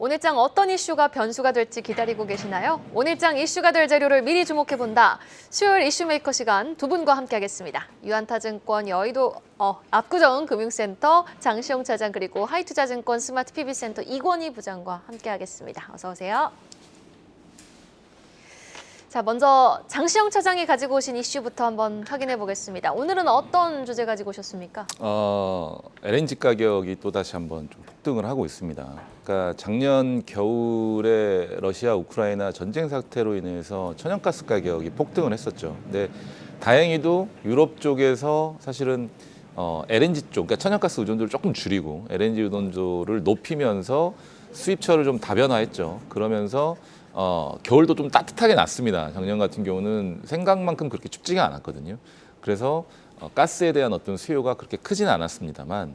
오늘장 어떤 이슈가 변수가 될지 기다리고 계시나요? 오늘장 이슈가 될 재료를 미리 주목해본다. 수요일 이슈메이커 시간 두 분과 함께하겠습니다. 유한타증권 여의도 압구정 금융센터 장시영 차장 그리고 하이투자증권 스마트 PB센터 이권희 부장과 함께하겠습니다. 어서 오세요. 자, 먼저 장시영 차장이 가지고 오신 이슈부터 한번 확인해 보겠습니다. 오늘은 어떤 주제 가지고 오셨습니까? LNG 가격이 또다시 한번 좀 폭등을 하고 있습니다. 그러니까 작년 겨울에 러시아 우크라이나 전쟁 사태로 인해서 천연가스 가격이 폭등을 했었죠. 근데 다행히도 유럽 쪽에서 사실은 LNG 쪽, 그러니까 천연가스 의존도를 조금 줄이고 LNG 의존도를 높이면서 수입처를 좀 다변화했죠. 그러면서 겨울도 좀 따뜻하게 났습니다. 작년 같은 경우는 생각만큼 그렇게 춥지가 않았거든요. 그래서 가스에 대한 어떤 수요가 그렇게 크지는 않았습니다만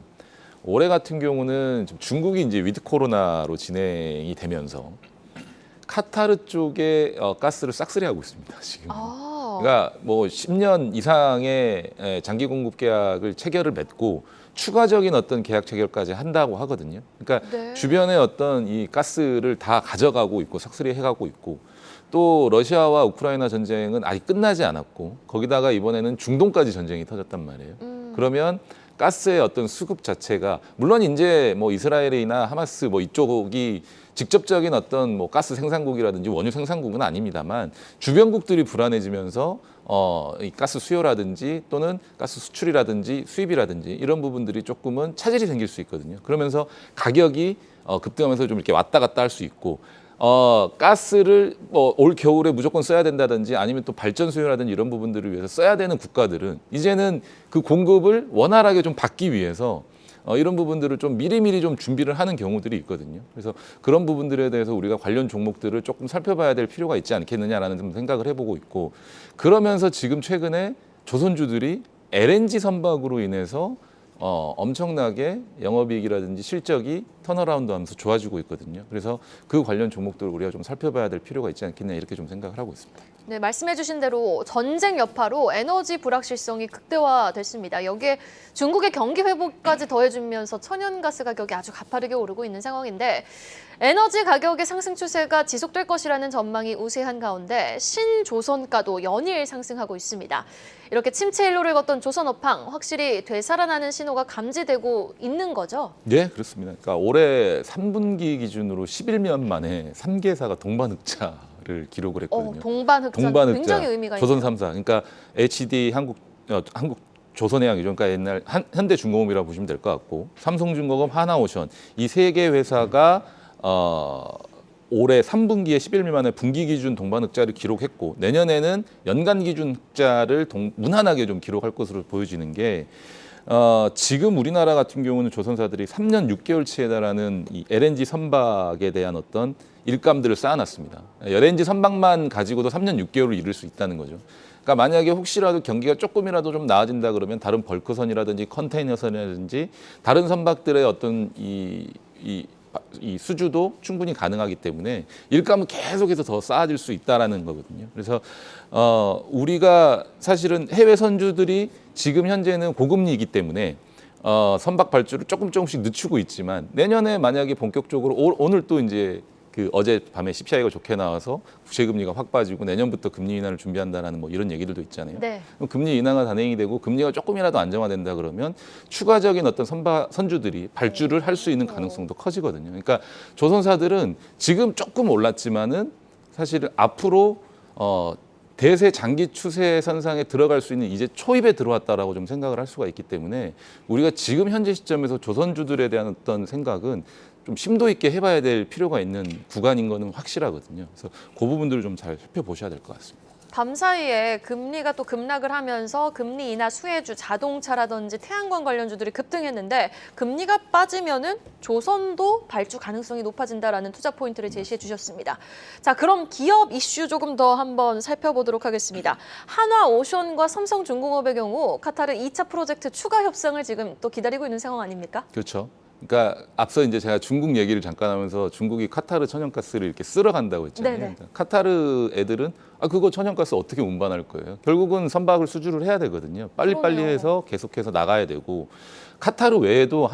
올해 같은 경우는 중국이 이제 위드 코로나로 진행이 되면서 카타르 쪽에 가스를 싹쓸이하고 있습니다. 지금. 그러니까 뭐 10년 이상의 장기 공급 계약을 체결을 맺고 추가적인 어떤 계약 체결까지 한다고 하거든요. 그러니까 네. 주변에 어떤 이 가스를 다 가져가고 있고 삭슬이해가고 있고 또 러시아와 우크라이나 전쟁은 아직 끝나지 않았고 거기다가 이번에는 중동까지 전쟁이 터졌단 말이에요. 그러면 가스의 어떤 수급 자체가 물론 이제 뭐 이스라엘이나 하마스 뭐 이쪽이 직접적인 어떤 뭐 가스 생산국이라든지 원유 생산국은 아닙니다만 주변국들이 불안해지면서 이 가스 수요라든지 또는 가스 수출이라든지 수입이라든지 이런 부분들이 조금은 차질이 생길 수 있거든요. 그러면서 가격이 급등하면서 좀 이렇게 왔다 갔다 할 수 있고 가스를 뭐 올 겨울에 무조건 써야 된다든지 아니면 또 발전 수요라든지 이런 부분들을 위해서 써야 되는 국가들은 이제는 그 공급을 원활하게 좀 받기 위해서 이런 부분들을 좀 미리미리 좀 준비를 하는 경우들이 있거든요. 그래서 그런 부분들에 대해서 우리가 관련 종목들을 조금 살펴봐야 될 필요가 있지 않겠느냐라는 좀 생각을 해보고 있고 그러면서 지금 최근에 조선주들이 LNG 선박으로 인해서 엄청나게 영업이익이라든지 실적이 턴어라운드 하면서 좋아지고 있거든요. 그래서 그 관련 종목들을 우리가 좀 살펴봐야 될 필요가 있지 않겠냐 이렇게 좀 생각을 하고 있습니다. 네, 말씀해 주신 대로 전쟁 여파로 에너지 불확실성이 극대화됐습니다. 여기에 중국의 경기 회복까지 더해지면서 천연가스 가격이 아주 가파르게 오르고 있는 상황인데 에너지 가격의 상승 추세가 지속될 것이라는 전망이 우세한 가운데 신조선가도 연일 상승하고 있습니다. 이렇게 침체 일로를 걷던 조선업황 확실히 되살아나는 신호가 감지되고 있는 거죠? 네, 그렇습니다. 그러니까 올해 3분기 기준으로 11년 만에 3개사가 동반흑자를 기록을 했거든요. 동반흑자 굉장히 의미가 조선 있네요. 3사. 그러니까 HD 한국 조선해양이죠. 그러니까 옛날 현대중공업이라고 보시면 될 것 같고 삼성중공업, 하나오션 이 세 개 회사가 올해 3분기에 11일 만에 분기 기준 동반흑자를 기록했고 내년에는 연간 기준 흑자를 무난하게 좀 기록할 것으로 보여지는 게 지금 우리나라 같은 경우는 조선사들이 3년 6개월치에 달하는 이 LNG 선박에 대한 어떤 일감들을 쌓아놨습니다. LNG 선박만 가지고도 3년 6개월을 이룰 수 있다는 거죠. 그러니까 만약에 혹시라도 경기가 조금이라도 좀 나아진다 그러면 다른 벌크선이라든지 컨테이너선이라든지 다른 선박들의 어떤 이 수주도 충분히 가능하기 때문에 일감은 계속해서 더 쌓아질 수 있다라는 거거든요. 그래서 우리가 사실은 해외 선주들이 지금 현재는 고금리이기 때문에 선박 발주를 조금씩 늦추고 있지만 내년에 만약에 본격적으로 오늘 또 이제 그 어젯밤에 CPI가 좋게 나와서 국채금리가 확 빠지고 내년부터 금리 인하를 준비한다라는 뭐 이런 얘기들도 있잖아요. 네. 그럼 금리 인하가 단행이 되고 금리가 조금이라도 안정화된다 그러면 추가적인 어떤 선주들이 발주를 할 수 있는 가능성도 커지거든요. 그러니까 조선사들은 지금 조금 올랐지만은 사실은 앞으로 대세 장기 추세 선상에 들어갈 수 있는 이제 초입에 들어왔다라고 좀 생각을 할 수가 있기 때문에 우리가 지금 현재 시점에서 조선주들에 대한 어떤 생각은 좀 심도 있게 해봐야 될 필요가 있는 구간인 거는 확실하거든요. 그래서 그 부분들을 좀 잘 살펴보셔야 될 것 같습니다. 밤사이에 금리가 또 급락을 하면서 금리 인하 수혜주, 자동차라든지 태양광 관련주들이 급등했는데 금리가 빠지면은 조선도 발주 가능성이 높아진다라는 투자 포인트를 제시해 주셨습니다. 자, 그럼 기업 이슈 조금 더 한번 살펴보도록 하겠습니다. 한화오션과 삼성중공업의 경우 카타르 2차 프로젝트 추가 협상을 지금 또 기다리고 있는 상황 아닙니까? 그렇죠. 그러니까 앞서 이제 제가 중국 얘기를 잠깐 하면서 중국이 카타르 천연가스를 이렇게 쓸어간다고 했잖아요. 그러니까 카타르 애들은 그거 천연가스 어떻게 운반할 거예요? 결국은 선박을 수주를 해야 되거든요. 빨리빨리 해서 계속해서 나가야 되고 카타르 외에도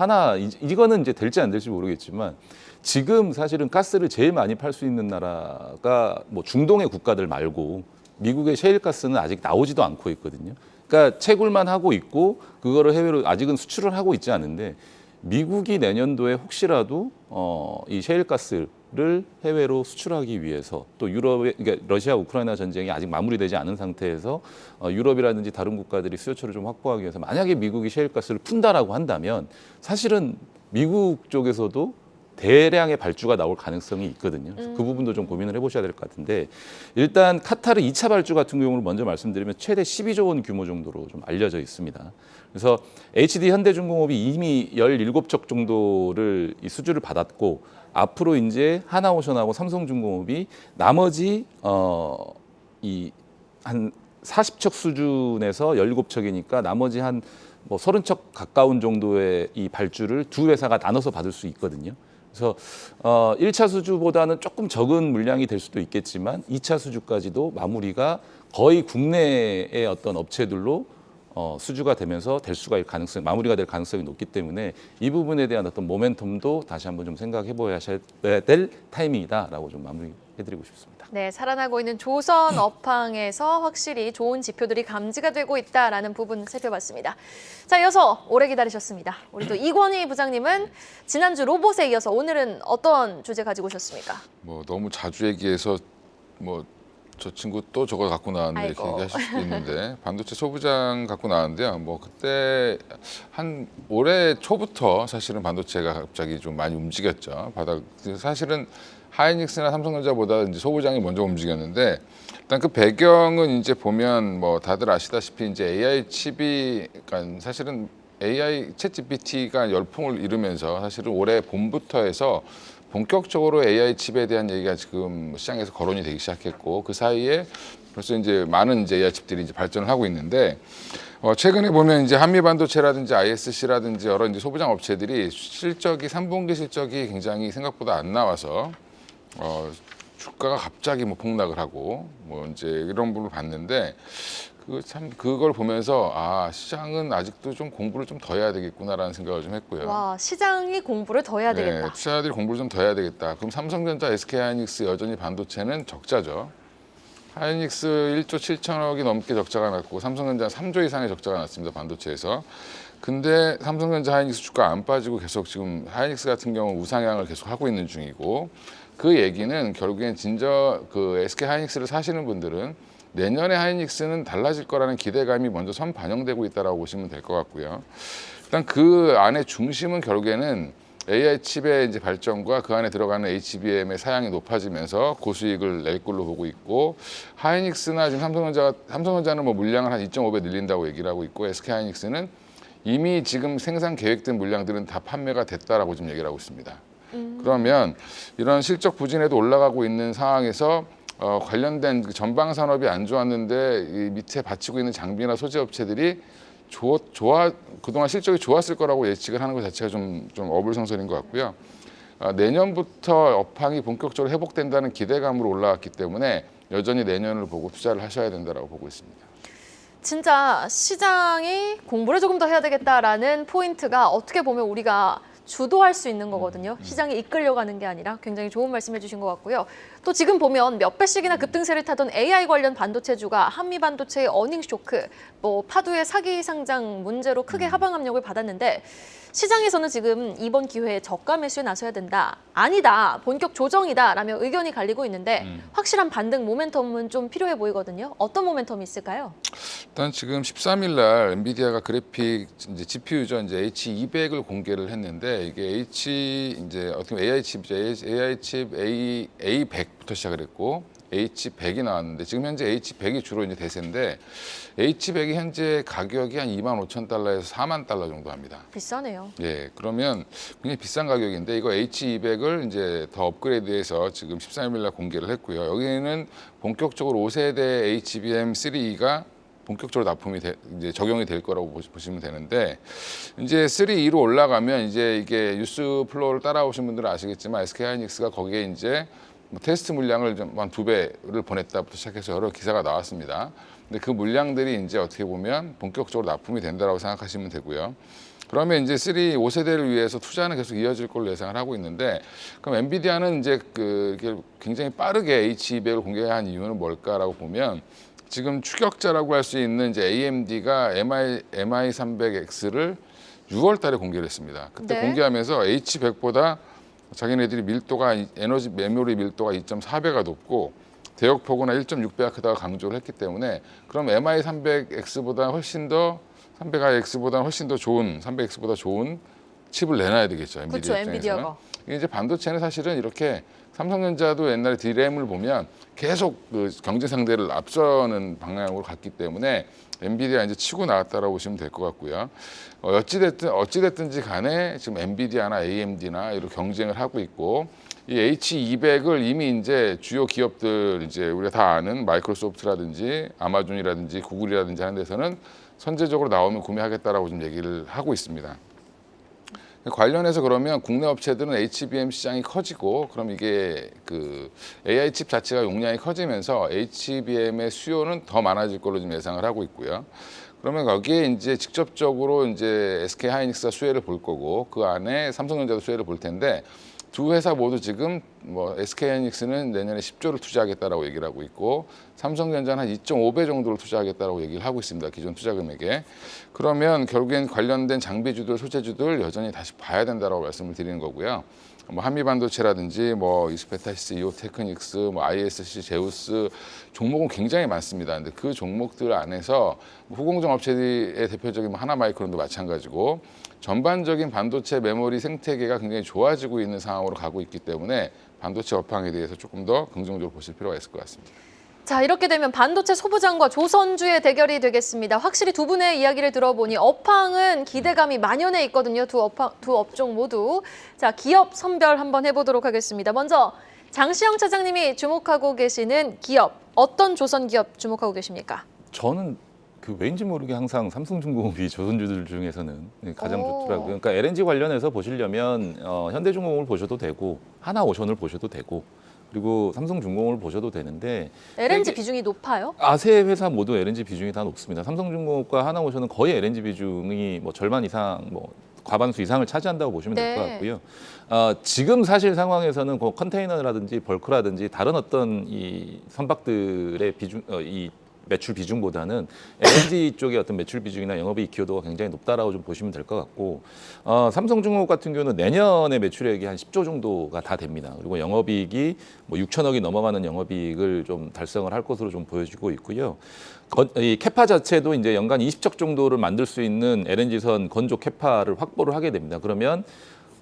이거는 이제 될지 안 될지 모르겠지만 지금 사실은 가스를 제일 많이 팔 수 있는 나라가 뭐 중동의 국가들 말고 미국의 셰일 가스는 아직 나오지도 않고 있거든요. 그러니까 채굴만 하고 있고 그거를 해외로 아직은 수출을 하고 있지 않은데 미국이 내년도에 혹시라도 이 셰일 가스를 해외로 수출하기 위해서 또 유럽의 그러니까 러시아 우크라이나 전쟁이 아직 마무리되지 않은 상태에서 유럽이라든지 다른 국가들이 수요처를 좀 확보하기 위해서 만약에 미국이 셰일 가스를 푼다라고 한다면 사실은 미국 쪽에서도 대량의 발주가 나올 가능성이 있거든요. 그래서 그 부분도 좀 고민을 해보셔야 될 것 같은데 일단 카타르 2차 발주 같은 경우를 먼저 말씀드리면 최대 12조 원 규모 정도로 좀 알려져 있습니다. 그래서 HD 현대중공업이 이미 17척 정도를 이 수주를 받았고 앞으로 이제 하나오션하고 삼성중공업이 나머지 이 한 40척 수준에서 17척이니까 나머지 한 뭐 30척 가까운 정도의 이 발주를 두 회사가 나눠서 받을 수 있거든요. 그래서 1차 수주보다는 조금 적은 물량이 될 수도 있겠지만 2차 수주까지도 마무리가 거의 국내의 어떤 업체들로 수주가 되면서 마무리가 될 가능성이 높기 때문에 이 부분에 대한 어떤 모멘텀도 다시 한번 좀 생각해 보셔야 될 타이밍이다라고 좀 마무리해드리고 싶습니다. 네, 살아나고 있는 조선 업황에서 확실히 좋은 지표들이 감지가 되고 있다라는 부분 살펴봤습니다. 자, 이어서 오래 기다리셨습니다. 우리 또 이권희 부장님은 지난주 로봇에 이어서 오늘은 어떤 주제 가지고 오셨습니까? 뭐 너무 자주 얘기해서 뭐 저 친구 또 저걸 갖고 나왔는데 이렇게 아이고. 얘기하실 수도 있는데 반도체 소부장 갖고 나왔는데요. 뭐 그때 한 올해 초부터 사실은 반도체가 갑자기 좀 많이 움직였죠. 사실은 하이닉스나 삼성전자보다 이제 소부장이 먼저 움직였는데 일단 그 배경은 이제 보면 뭐 다들 아시다시피 이제 AI 칩이 그러니까 사실은 AI 챗GPT가 열풍을 이루면서 사실은 올해 봄부터 해서 본격적으로 AI 칩에 대한 얘기가 지금 시장에서 거론이 되기 시작했고 그 사이에 벌써 이제 많은 이제 AI 칩들이 이제 발전을 하고 있는데 최근에 보면 이제 한미반도체라든지 ISC라든지 여러 이제 소부장 업체들이 실적이 3분기 실적이 굉장히 생각보다 안 나와서 주가가 갑자기 뭐 폭락을 하고 뭐 이제 이런 부분을 봤는데 그걸 보면서 시장은 아직도 좀 공부를 좀 더 해야 되겠구나라는 생각을 좀 했고요. 와, 시장이 공부를 더 해야 되겠다. 투자자들이 공부를 좀 더 해야 되겠다. 그럼 삼성전자, SK하이닉스 여전히 반도체는 적자죠. 하이닉스 1조 7천억이 넘게 적자가 났고 삼성전자 3조 이상의 적자가 났습니다. 반도체에서. 근데 삼성전자 하이닉스 주가 안 빠지고 계속 지금 하이닉스 같은 경우 우상향을 계속 하고 있는 중이고 그 얘기는 결국엔 그 SK 하이닉스를 사시는 분들은 내년에 하이닉스는 달라질 거라는 기대감이 먼저 선 반영되고 있다라고 보시면 될 것 같고요. 일단 그 안에 중심은 결국에는 AI 칩의 이제 발전과 그 안에 들어가는 HBM의 사양이 높아지면서 고수익을 낼 걸로 보고 있고 하이닉스나 지금 삼성전자는 뭐 물량을 한 2.5배 늘린다고 얘기를 하고 있고 SK 하이닉스는 이미 지금 생산 계획된 물량들은 다 판매가 됐다라고 지금 얘기를 하고 있습니다. 그러면 이런 실적 부진에도 올라가고 있는 상황에서 관련된 그 전방 산업이 안 좋았는데 이 밑에 받치고 있는 장비나 소재 업체들이 그동안 실적이 좋았을 거라고 예측을 하는 것 자체가 좀 어불성설인 것 같고요. 내년부터 업황이 본격적으로 회복된다는 기대감으로 올라왔기 때문에 여전히 내년을 보고 투자를 하셔야 된다고 보고 있습니다. 진짜 시장이 공부를 조금 더 해야 되겠다라는 포인트가 어떻게 보면 우리가 주도할 수 있는 거거든요. 시장이 이끌려가는 게 아니라 굉장히 좋은 말씀해 주신 것 같고요. 또 지금 보면 몇 배씩이나 급등세를 타던 AI 관련 반도체주가 한미 반도체의 어닝 쇼크, 뭐 파도의 사기 상장 문제로 크게 하방 압력을 받았는데 시장에서는 지금 이번 기회에 저가 매수에 나서야 된다. 아니다. 본격 조정이다. 라며 의견이 갈리고 있는데 확실한 반등 모멘텀은 좀 필요해 보이거든요. 어떤 모멘텀이 있을까요? 일단 지금 13일 날 엔비디아가 그래픽 이제 GPU죠. 이제 H200을 공개를 했는데 이게 이제 어떻게 보면 AI 칩이죠. AI 칩 A100부터 시작을 했고 H100이 나왔는데 지금 현재 H100이 주로 이제 대세인데 H100이 현재 가격이 한 25,000달러에서 4만 달러 정도 합니다. 비싸네요. 예, 그러면 굉장히 비싼 가격인데 이거 H200을 이제 더 업그레이드해서 지금 13일 날 공개를 했고요. 여기는 본격적으로 5세대 HBM3E가 본격적으로 납품이 이제 적용이 될 거라고 보시면 되는데 이제 3E로 올라가면 이제 이게 뉴스 플로우를 따라오신 분들은 아시겠지만 SK하이닉스가 거기에 이제 뭐 테스트 물량을 좀 한 2배를 보냈다부터 시작해서 여러 기사가 나왔습니다. 근데 그 물량들이 이제 어떻게 보면 본격적으로 납품이 된다라고 생각하시면 되고요. 그러면 이제 5세대를 위해서 투자는 계속 이어질 걸로 예상을 하고 있는데, 그럼 엔비디아는 이제 이게 굉장히 빠르게 H200을 공개한 이유는 뭘까라고 보면, 지금 추격자라고 할 수 있는 이제 AMD가 MI300X를 6월 달에 공개를 했습니다. 그때 네. 공개하면서 H100보다 자기네들이 에너지 메모리 밀도가 2.4배가 높고 대역폭이나 1.6배가 크다고 강조를 했기 때문에, 그럼 MI300X보다 훨씬 더 300X보다 훨씬 더 좋은 300X보다 좋은 칩을 내놔야 되겠죠. 그렇죠, 엔비디아 입장에서는. 엔비디아가. 이게 이제 반도체는 사실은 이렇게 삼성전자도 옛날에 D램을 보면 계속 그 경쟁 상대를 앞서는 방향으로 갔기 때문에 엔비디아 이제 치고 나왔다라고 보시면 될 것 같고요. 어찌됐든지 간에 지금 엔비디아나 AMD나 이런 경쟁을 하고 있고, 이 H200을 이미 이제 주요 기업들 이제 우리가 다 아는 마이크로소프트라든지 아마존이라든지 구글이라든지 하는 데서는 선제적으로 나오면 구매하겠다라고 지금 얘기를 하고 있습니다. 관련해서 그러면 국내 업체들은 HBM 시장이 커지고, 그럼 이게 그 AI 칩 자체가 용량이 커지면서 HBM의 수요는 더 많아질 걸로 지금 예상을 하고 있고요. 그러면 거기에 이제 직접적으로 이제 SK 하이닉스가 수혜를 볼 거고, 그 안에 삼성전자도 수혜를 볼 텐데, 두 회사 모두 지금 뭐 SK 하이닉스는 내년에 10조를 투자하겠다라고 얘기를 하고 있고, 삼성전자는 한 2.5배 정도를 투자하겠다라고 얘기를 하고 있습니다. 기존 투자 금액에. 그러면 결국엔 관련된 장비주들, 소재주들 여전히 다시 봐야 된다라고 말씀을 드리는 거고요. 뭐 한미반도체라든지 뭐 이스페타시스, 이오테크닉스, 뭐 ISC, 제우스 종목은 굉장히 많습니다. 근데 그 종목들 안에서 후공정 업체의 대표적인 뭐 하나마이크론도 마찬가지고, 전반적인 반도체 메모리 생태계가 굉장히 좋아지고 있는 상황으로 가고 있기 때문에 반도체 업황에 대해서 조금 더 긍정적으로 보실 필요가 있을 것 같습니다. 자, 이렇게 되면 반도체 소부장과 조선주의 대결이 되겠습니다. 확실히 두 분의 이야기를 들어보니 업황은 기대감이 만연해 있거든요. 두 업종 모두. 자, 기업 선별 한번 해보도록 하겠습니다. 먼저 장시영 차장님이 주목하고 계시는 기업, 어떤 조선 기업 주목하고 계십니까? 저는 그 왠지 모르게 항상 삼성중공업이 조선주들 중에서는 가장 오. 좋더라고요. 그러니까 LNG 관련해서 보시려면 현대중공업을 보셔도 되고, 하나오션을 보셔도 되고, 그리고 삼성중공업을 보셔도 되는데, LNG 비중이 높아요? 세 회사 모두 LNG 비중이 다 높습니다. 삼성중공업과 하나오션은 거의 LNG 비중이 뭐 절반 이상, 뭐 과반수 이상을 차지한다고 보시면 될 것 네. 같고요. 지금 사실 상황에서는 그 컨테이너라든지 벌크라든지 다른 어떤 이 선박들의 비중, 이 매출 비중보다는 LNG 쪽의 어떤 매출 비중이나 영업이익 기여도가 굉장히 높다라고 좀 보시면 될 것 같고, 삼성중공업 같은 경우는 내년에 매출액이 한 10조 정도가 다 됩니다. 그리고 영업이익이 뭐 6천억이 넘어가는 영업이익을 좀 달성을 할 것으로 좀 보여지고 있고요. 이 캐파 자체도 이제 연간 20척 정도를 만들 수 있는 LNG선 건조 캐파를 확보를 하게 됩니다. 그러면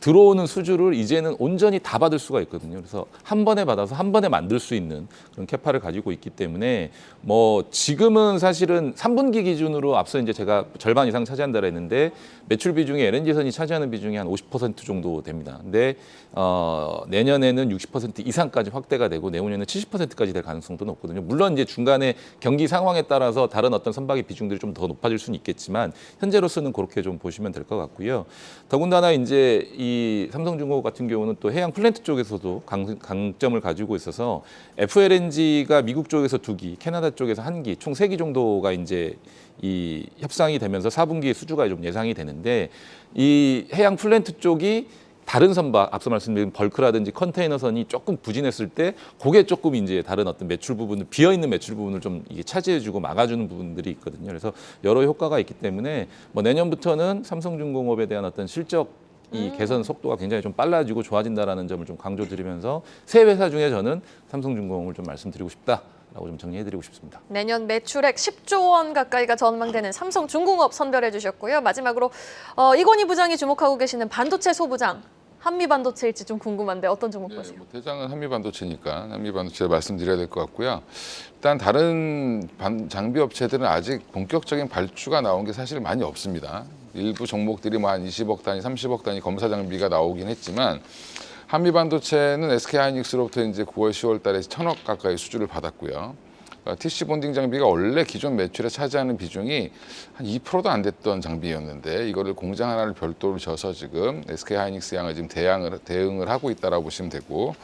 들어오는 수주를 이제는 온전히 다 받을 수가 있거든요. 그래서 한 번에 받아서 한 번에 만들 수 있는 그런 캐파를 가지고 있기 때문에, 뭐 지금은 사실은 3분기 기준으로 앞서 이제 제가 절반 이상 차지한다고 했는데, 매출 비중이 LNG선이 차지하는 비중이 한 50% 정도 됩니다. 근데 내년에는 60% 이상까지 확대가 되고, 내후년에는 70%까지 될 가능성도 높거든요. 물론 이제 중간에 경기 상황에 따라서 다른 어떤 선박의 비중들이 좀 더 높아질 수는 있겠지만, 현재로서는 그렇게 좀 보시면 될 것 같고요. 더군다나 이제 이 삼성중공업 같은 경우는 또 해양 플랜트 쪽에서도 강점을 가지고 있어서, FLNG가 미국 쪽에서 2기, 캐나다 쪽에서 1기, 총 3기 정도가 이제 이 협상이 되면서 4분기에 수주가 좀 예상이 되는데, 이 해양 플랜트 쪽이 다른 선박, 앞서 말씀드린 벌크라든지 컨테이너선이 조금 부진했을 때, 그게 조금 이제 다른 어떤 매출 부분을, 비어있는 매출 부분을 좀 이게 차지해주고 막아주는 부분들이 있거든요. 그래서 여러 효과가 있기 때문에, 뭐 내년부터는 삼성중공업에 대한 어떤 실적 이 개선 속도가 굉장히 좀 빨라지고 좋아진다라는 점을 좀 강조드리면서, 세 회사 중에 저는 삼성중공업을 좀 말씀드리고 싶다라고 좀 정리해드리고 싶습니다. 내년 매출액 10조 원 가까이가 전망되는 삼성중공업 선별해 주셨고요. 마지막으로 이건희 부장이 주목하고 계시는 반도체 소부장, 한미반도체일지 좀 궁금한데 어떤 종목 보세요? 뭐 대장은 한미반도체니까 한미반도체 말씀드려야 될 것 같고요. 일단 다른 장비 업체들은 아직 본격적인 발주가 나온 게 사실 많이 없습니다. 일부 종목들이 뭐 한 20억 단위, 30억 단위 검사 장비가 나오긴 했지만, 한미반도체는 SK하이닉스로부터 이제 9월, 10월 달에 1,000억 가까이 수주를 받았고요. TC 본딩 장비가 원래 기존 매출에 차지하는 비중이 한 2%도 안 됐던 장비였는데, 이거를 공장 하나를 별도로 져서 지금 SK하이닉스 양을 지금 대응을 하고 있다라고 보시면 되고,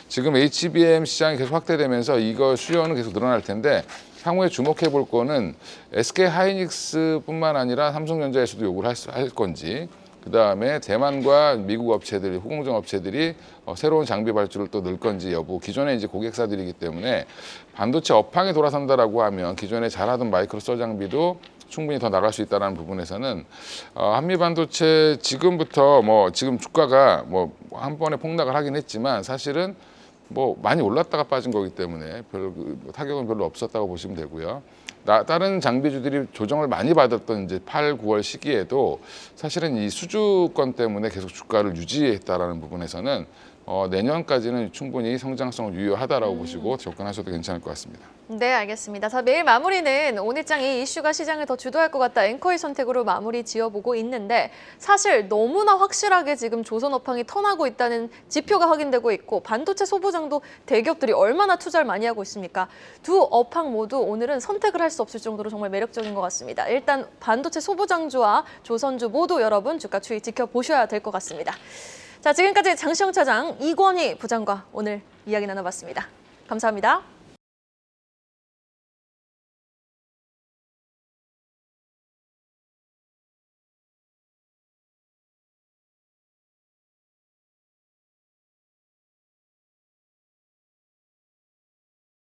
지금 HBM 시장이 계속 확대되면서 이거 수요는 계속 늘어날 텐데, 향후에 주목해 볼 거는 SK하이닉스뿐만 아니라 삼성전자에서도 요구를 할 건지, 그다음에 대만과 미국 업체들이 후공정 업체들이 새로운 장비 발주를 또 넣을 건지 여부 기존에 이제 고객사들이기 때문에 반도체 업황이 돌아선다라고 하면 기존에 잘하던 마이크로소 장비도 충분히 더 나갈 수 있다는 부분에서는 한미 반도체 지금부터 지금 주가가 한 번에 폭락을 하긴 했지만 사실은 많이 올랐다가 빠진 거기 때문에 별 타격은 별로 없었다고 보시면 되고요. 다른 장비주들이 조정을 많이 받았던 이제 8, 9월 시기에도 사실은 이 수주권 때문에 계속 주가를 유지했다라는 부분에서는 내년까지는 충분히 성장성을 유효하다라고 보시고 접근하셔도 괜찮을 것 같습니다. 네, 알겠습니다. 자, 매일 마무리는 오늘장 이 이슈가 시장을 더 주도할 것 같다. 앵커의 선택으로 마무리 지어보고 있는데 사실 너무나 확실하게 지금 조선 업황이 턴하고 있다는 지표가 확인되고 있고 반도체 소부장도 대기업들이 얼마나 투자를 많이 하고 있습니까? 두 업황 모두 오늘은 선택을 할 수 없을 정도로 정말 매력적인 것 같습니다. 일단 반도체 소부장주와 조선주 모두 여러분 주가 추이 지켜보셔야 될 것 같습니다. 자, 지금까지 장시영 차장, 이권희 부장과 오늘 이야기 나눠봤습니다. 감사합니다.